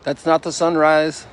That's not the sunrise.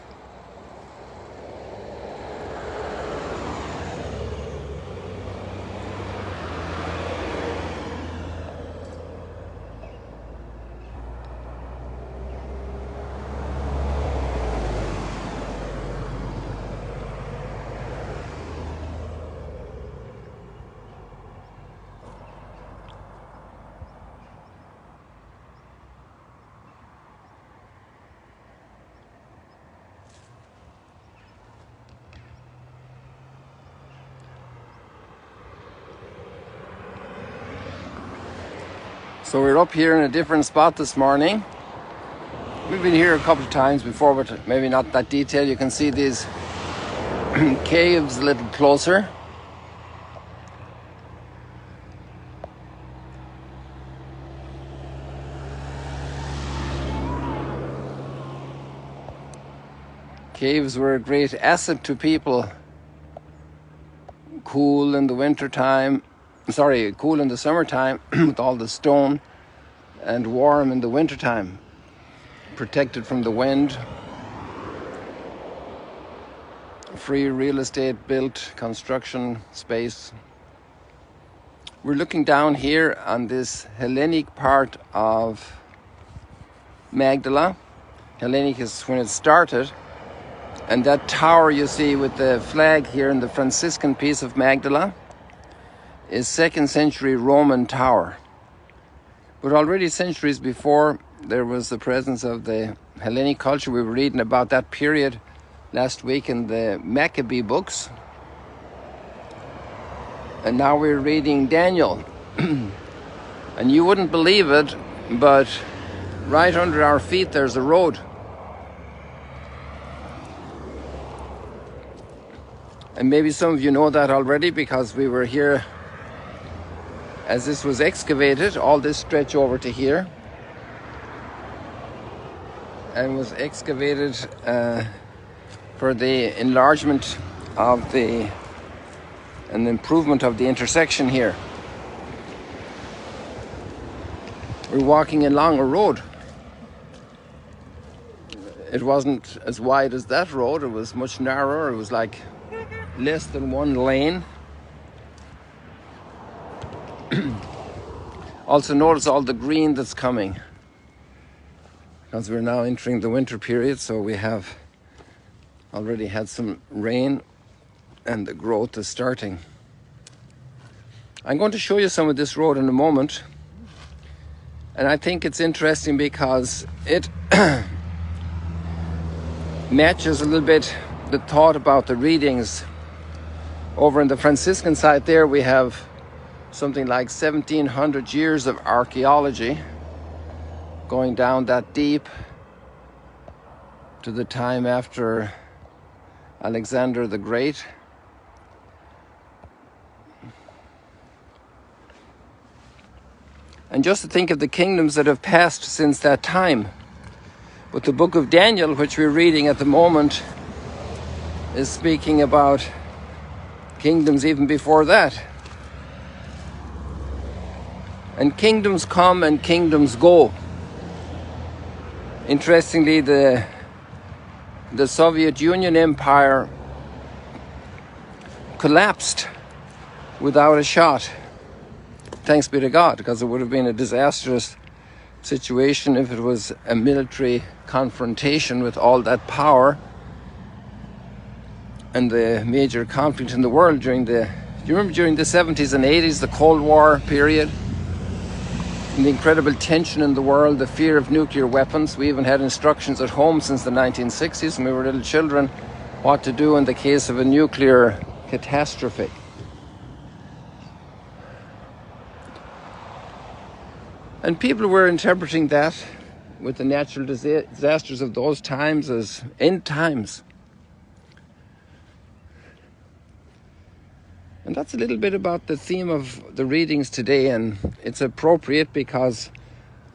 So we're up here in a different spot this morning. We've been here a couple of times before, but maybe not that detailed. You can see these caves a little closer. Caves were a great asset to people. Cool in the wintertime. Cool in the summertime with all the stone, and warm in the wintertime, protected from the wind. Free real estate built, construction space. We're looking down here on this Hellenic part of Magdala. Hellenic is when it started, and that tower you see with the flag here in the Franciscan piece of Magdala is 2nd century Roman tower. But already centuries before, there was the presence of the Hellenic culture. We were reading about that period last week in the Maccabee books. And now we're reading Daniel. And you wouldn't believe it, but right under our feet there's a road. And maybe some of you know that already, because we were here as this was excavated, all this stretch over to here, and was excavated for the enlargement of and improvement of the intersection here. We're walking along a road. It wasn't as wide as that road, it was much narrower. It was like less than one lane. Also notice all the green that's coming, because we're now entering the winter period, so we have already had some rain and the growth is starting. I'm going to show you some of this road in a moment, and I think it's interesting because it matches a little bit the thought about the readings. Over in the Franciscan side there we have something like 1700 years of archaeology going down that deep to the time after Alexander the Great. And just to think of the kingdoms that have passed since that time. But the book of Daniel, which we're reading at the moment, is speaking about kingdoms even before that. And kingdoms come and kingdoms go. Interestingly, the Soviet Union Empire collapsed without a shot. Thanks be to God, because it would have been a disastrous situation if it was a military confrontation with all that power. And the major conflict in the world during the 70s and 80s, the Cold War period, and the incredible tension in the world, the fear of nuclear weapons. We even had instructions at home since the 1960s when we were little children what to do in the case of a nuclear catastrophe. And people were interpreting that with the natural disasters of those times as end times. And that's a little bit about the theme of the readings today, and it's appropriate because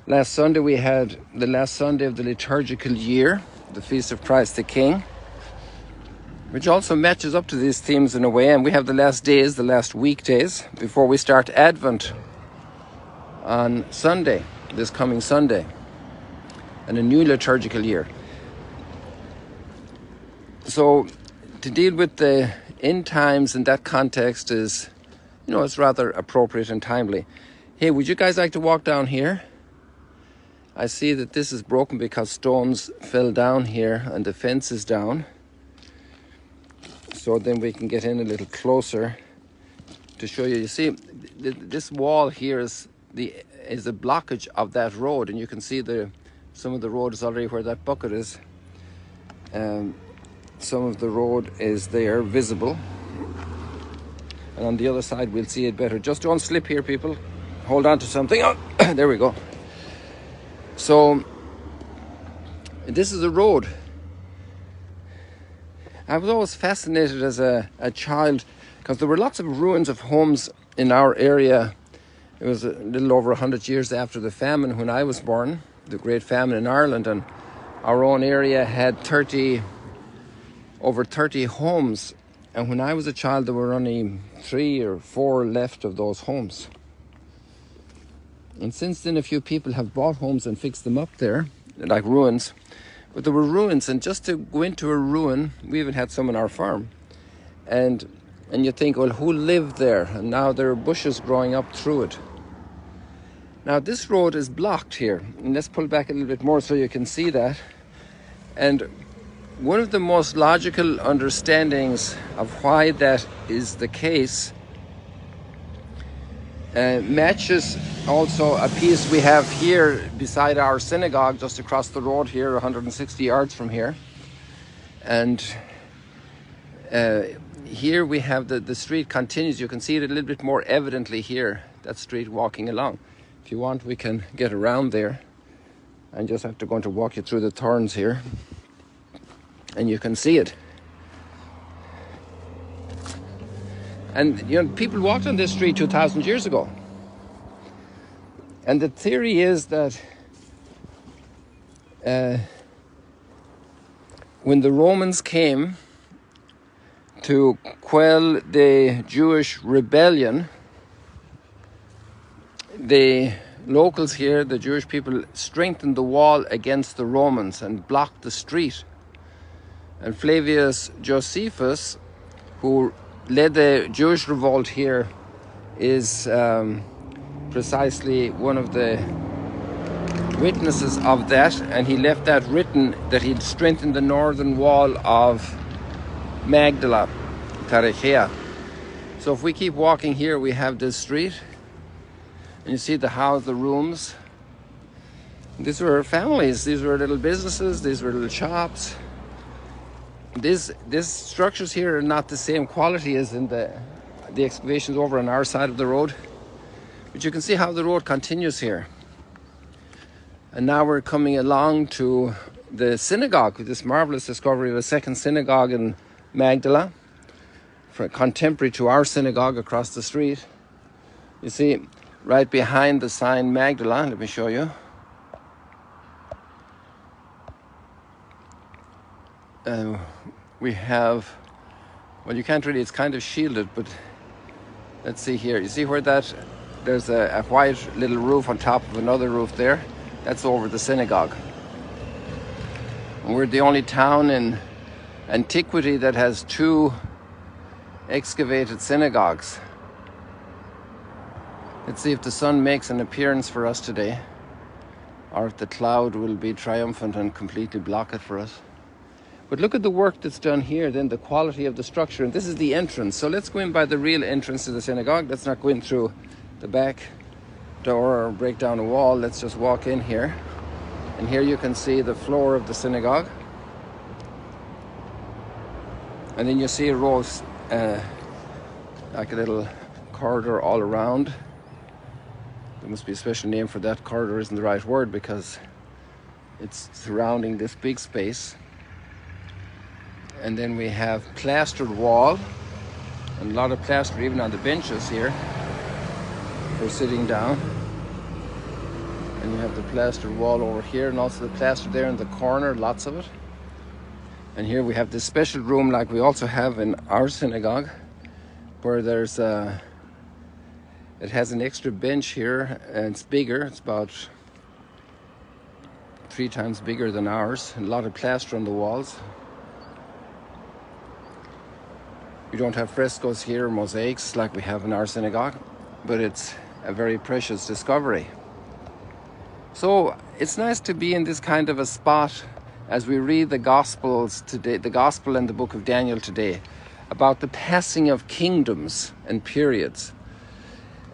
last Sunday we had the last Sunday of the liturgical year, the Feast of Christ the King, which also matches up to these themes in a way. And we have the last days, the last weekdays, before we start Advent on Sunday, this coming Sunday, and a new liturgical year. So to deal with the end times in that context is, it's rather appropriate and timely. Hey, would you guys like to walk down here? I see that this is broken because stones fell down here and the fence is down. So then we can get in a little closer to show you. You see, this wall here is a blockage of that road, and you can see some of the road is already where that bucket is. Some of the road is there, visible. And on the other side, we'll see it better. Just don't slip here, people. Hold on to something. Oh, there we go. So, this is a road. I was always fascinated as a child because there were lots of ruins of homes in our area. It was a little over 100 years after the famine when I was born, the Great Famine in Ireland, and our own area had over 30 homes, and when I was a child there were only 3 or 4 left of those homes. And since then a few people have bought homes and fixed them up there, like ruins. But there were ruins, and just to go into a ruin, we even had some on our farm. And you think, well, who lived there? And now there are bushes growing up through it. Now this road is blocked here. And let's pull back a little bit more so you can see that. And one of the most logical understandings of why that is the case matches also a piece we have here beside our synagogue, just across the road here, 160 yards from here. And here we have the street continues. You can see it a little bit more evidently here, that street walking along. If you want, we can get around there. I just have to go and walk you through the thorns here. And you can see it. And people walked on this street 2,000 years ago. And the theory is that when the Romans came to quell the Jewish rebellion, the locals here, the Jewish people, strengthened the wall against the Romans and blocked the street. And Flavius Josephus, who led the Jewish revolt here, is precisely one of the witnesses of that, and he left that written that he'd strengthened the northern wall of Magdala, Tarichea. So if we keep walking here, we have this street, and you see the house, the rooms. These were families, these were little businesses, these were little shops. These structures here are not the same quality as in the excavations over on our side of the road. But you can see how the road continues here. And now we're coming along to the synagogue, with this marvelous discovery of a second synagogue in Magdala, contemporary to our synagogue across the street. You see, right behind the sign Magdala, let me show you. We have, well, you can't really, it's kind of shielded, but let's see here. You see where there's a white little roof on top of another roof there? That's over the synagogue. And we're the only town in antiquity that has 2 excavated synagogues. Let's see if the sun makes an appearance for us today, or if the cloud will be triumphant and completely block it for us. But look at the work that's done here, then the quality of the structure. And this is the entrance. So let's go in by the real entrance to the synagogue. Let's not go in through the back door or break down a wall. Let's just walk in here. And here you can see the floor of the synagogue. And then you see a row of, like a little corridor all around. There must be a special name for that. Corridor isn't the right word because it's surrounding this big space. And then we have plastered wall, and a lot of plaster even on the benches here for sitting down. And you have the plastered wall over here, and also the plaster there in the corner, lots of it. And here we have this special room like we also have in our synagogue, where there's it has an extra bench here, and it's bigger. It's about 3 times bigger than ours, and a lot of plaster on the walls. We don't have frescoes here, mosaics like we have in our synagogue, but it's a very precious discovery. So it's nice to be in this kind of a spot as we read the Gospels today, the Gospel and the book of Daniel today, about the passing of kingdoms and periods.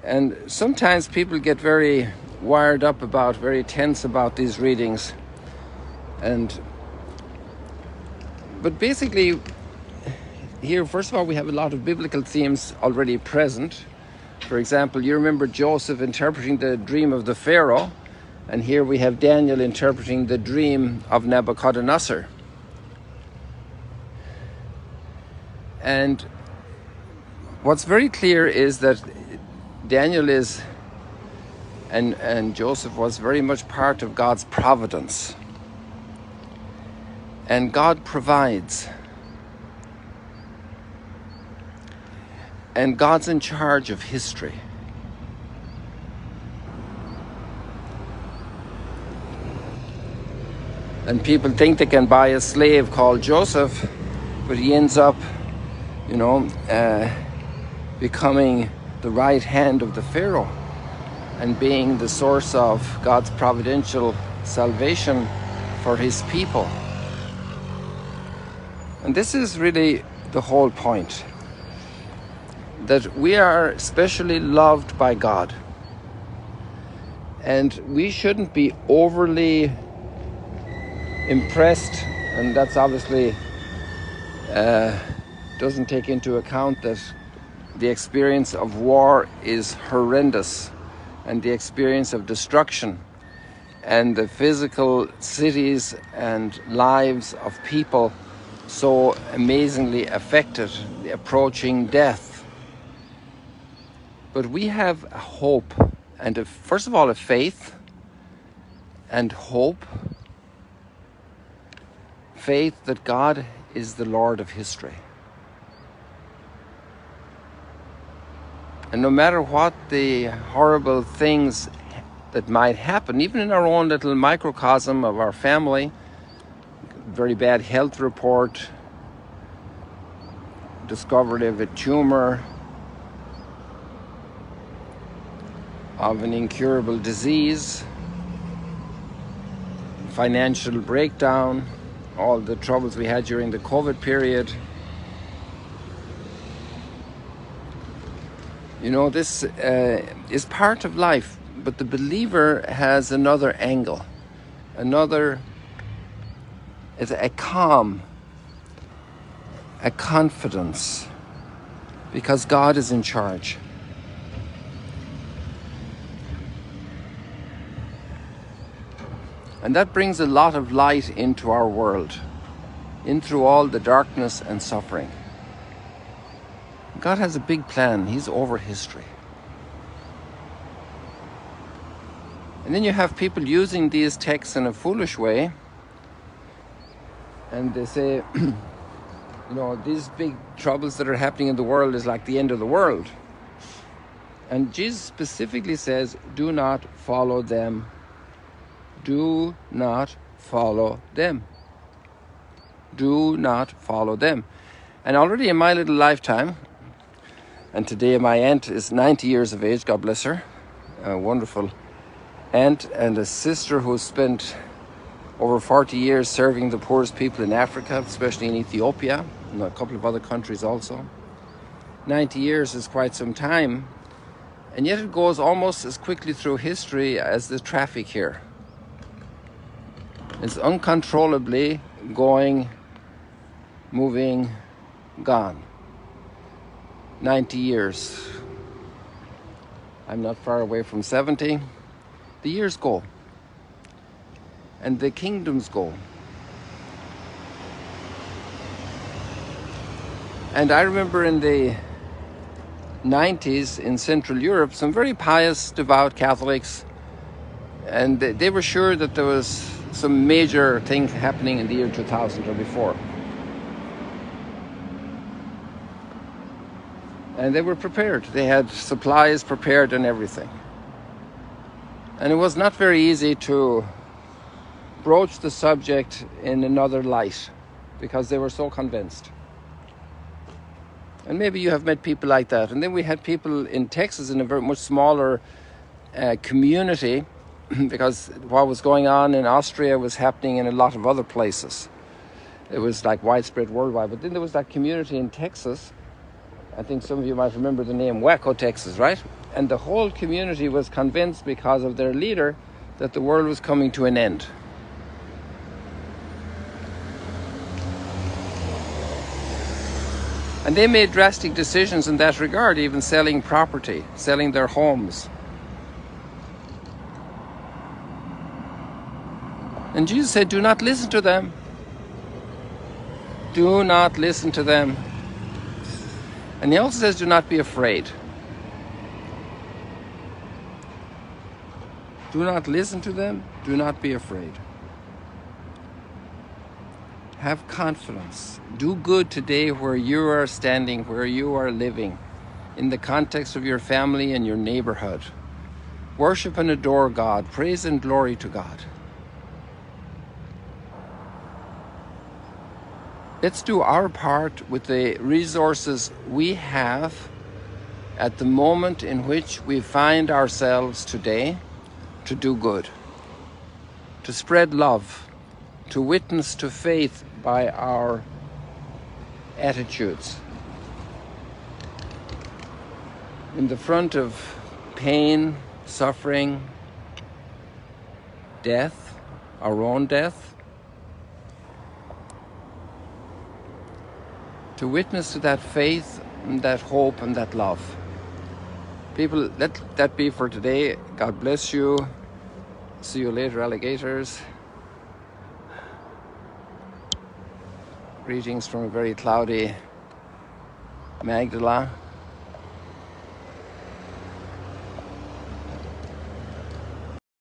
And sometimes people get very wired up about, very tense about these readings. But basically, here, first of all, we have a lot of biblical themes already present. For example, you remember Joseph interpreting the dream of the Pharaoh, and here we have Daniel interpreting the dream of Nebuchadnezzar. And what's very clear is that Daniel is, and Joseph was very much part of God's providence. And God provides. And God's in charge of history. And people think they can buy a slave called Joseph, but he ends up, becoming the right hand of the Pharaoh and being the source of God's providential salvation for his people. And this is really the whole point, that we are specially loved by God. And we shouldn't be overly impressed, and that's obviously doesn't take into account that the experience of war is horrendous, and the experience of destruction and the physical cities and lives of people so amazingly affected, the approaching death. But we have a hope, and first of all a faith and hope. Faith that God is the Lord of history. And no matter what the horrible things that might happen, even in our own little microcosm of our family, very bad health report, discovery of a tumor, of an incurable disease, financial breakdown, all the troubles we had during the COVID period. This is part of life, but the believer has another angle, it's a calm, a confidence, because God is in charge. And that brings a lot of light into our world, in through all the darkness and suffering. God has a big plan. He's over history. And then you have people using these texts in a foolish way, and they say, these big troubles that are happening in the world is like the end of the world. And Jesus specifically says, do not follow them. Do not follow them. Do not follow them. And already in my little lifetime, and today my aunt is 90 years of age, God bless her, a wonderful aunt, and a sister who spent over 40 years serving the poorest people in Africa, especially in Ethiopia, and a couple of other countries also. 90 years is quite some time, and yet it goes almost as quickly through history as the traffic here. It's uncontrollably going, moving, gone. 90 years. I'm not far away from 70. The years go. And the kingdoms go. And I remember in the 90s in Central Europe, some very pious, devout Catholics, and they were sure that there was some major thing happening in the year 2000 or before. And they were prepared. They had supplies prepared and everything. And it was not very easy to broach the subject in another light, because they were so convinced. And maybe you have met people like that. And then we had people in Texas in a very much smaller community, because what was going on in Austria was happening in a lot of other places. It was like widespread worldwide. But then there was that community in Texas. I think some of you might remember the name Waco, Texas, right? And the whole community was convinced, because of their leader, that the world was coming to an end. And they made drastic decisions in that regard, even selling property, selling their homes. And Jesus said, do not listen to them. Do not listen to them. And he also says, do not be afraid. Do not listen to them. Do not be afraid. Have confidence. Do good today where you are standing, where you are living, in the context of your family and your neighborhood. Worship and adore God. Praise and glory to God. Let's do our part with the resources we have at the moment in which we find ourselves today, to do good, to spread love, to witness to faith by our attitudes. In the front of pain, suffering, death, our own death, to witness to that faith and that hope and that love. People, let that be for today. God bless you. See you later, alligators. Greetings from a very cloudy Magdala.